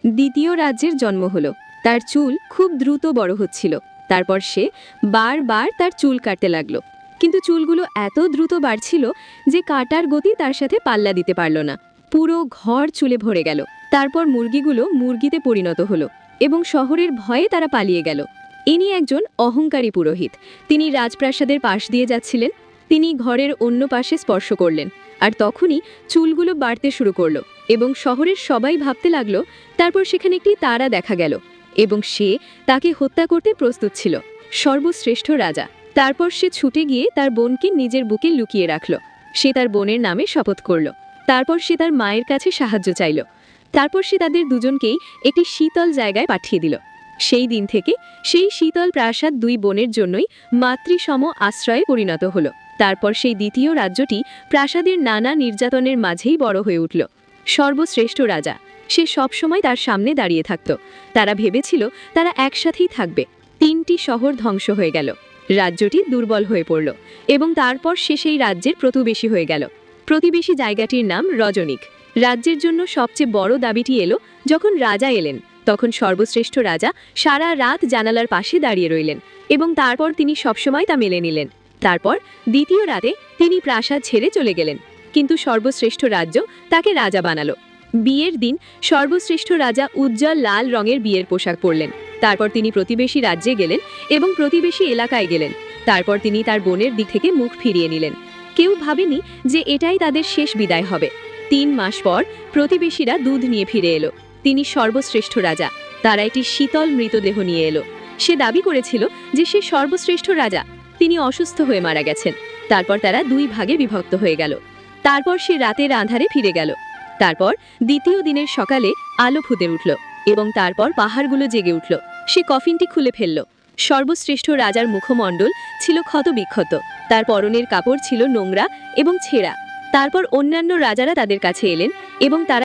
দ্বিতীয় রাজ্যের জন্ম হলো। তার চুল খুব দ্রুত বড় হচ্ছিল। তারপর সে বারবার তার চুল কাটতে লাগলো, কিন্তু চুলগুলো এত দ্রুত বাড়ছিল যে কাটার গতি তার সাথে পাল্লা দিতে পারল না। পুরো ঘর চুলে ভরে গেল। তারপর মুরগিগুলো মুরগিতে পরিণত হলো এবং শহরের ভয়ে তারা পালিয়ে গেল। ইনি একজন অহংকারী পুরোহিত। তিনি রাজপ্রাসাদের পাশ দিয়ে যাচ্ছিলেন। তিনি ঘরের অন্য পাশে স্পর্শ করলেন, আর তখনই চুলগুলো বাড়তে শুরু করলো এবং শহরের সবাই ভাবতে লাগলো। তারপর সেখানে একটি তারা দেখা গেল এবং সে তাকে হত্যা করতে প্রস্তুত ছিল, সর্বশ্রেষ্ঠ রাজা। তারপর সে ছুটে গিয়ে তার বোনকে নিজের বুকে লুকিয়ে রাখল। সে তার বোনের নামে শপথ করল। তারপর সে তার মায়ের কাছে সাহায্য চাইল। তারপর সে তাদের দুজনকেই একটি শীতল জায়গায় পাঠিয়ে দিল। সেই দিন থেকে সেই শীতল প্রাসাদ দুই বোনের জন্যই মাতৃসম আশ্রয়ে পরিণত হলো। তারপর সেই দ্বিতীয় রাজ্যটি প্রাসাদের নানা নির্যাতনের মাঝেই বড় হয়ে উঠল। সর্বশ্রেষ্ঠ রাজা, সে সবসময় তার সামনে দাঁড়িয়ে থাকত। তারা ভেবেছিল তারা একসাথেই থাকবে। 3টি শহর ধ্বংস হয়ে গেল। রাজ্যটি দুর্বল হয়ে পড়ল এবং তারপর সে সেই রাজ্যের প্রতিবেশী হয়ে গেল। প্রতিবেশী জায়গাটির নাম রজনিক। রাজ্যের জন্য সবচেয়ে বড় দাবিটি এলো যখন রাজা এলেন। তখন সর্বশ্রেষ্ঠ রাজা সারা রাত জানালার পাশে দাঁড়িয়ে রইলেন এবং তারপর তিনি সবসময় তা মেনে নিলেন। তারপর দ্বিতীয় রাতে তিনি প্রাসাদ ছেড়ে চলে গেলেন, কিন্তু সর্বশ্রেষ্ঠ রাজ্য তাকে রাজা বানালো। বিয়ের দিন সর্বশ্রেষ্ঠ রাজা উজ্জ্বল লাল রঙের বিয়ের পোশাক পরলেন। তারপর তিনি প্রতিবেশী রাজ্যে গেলেন এবং প্রতিবেশী এলাকায় গেলেন। তারপর তিনি তার বোনের দিক থেকে মুখ ফিরিয়ে নিলেন। কেউ ভাবেনি যে এটাই তাদের শেষ বিদায় হবে। 3 মাস পর প্রতিবেশীরা দুধ নিয়ে ফিরে এলো। তিনি সর্বশ্রেষ্ঠ রাজা। তারা একটি শীতল মৃতদেহ নিয়ে এলো। সে দাবি করেছিল যে সে সর্বশ্রেষ্ঠ রাজা। তিনি অসুস্থ হয়ে মারা গেছেন। তারপর তারা 2 ভাগে বিভক্ত হয়ে গেল। তারপর সে রাতের আঁধারে ফিরে গেল। তারপর দ্বিতীয় দিনের সকালে আলো ফুটে উঠল এবং তারপর পাহাড়গুলো জেগে উঠল। সে কফিনটি খুলে ফেলল। সর্বশ্রেষ্ঠ রাজার মুখমণ্ডল ছিল ক্ষতবিক্ষত। তার পরনের কাপড় ছিল নোংরা এবং ছেঁড়া। তারপর অন্যান্য রাজারা তাদের কাছে এলেন এবং তারা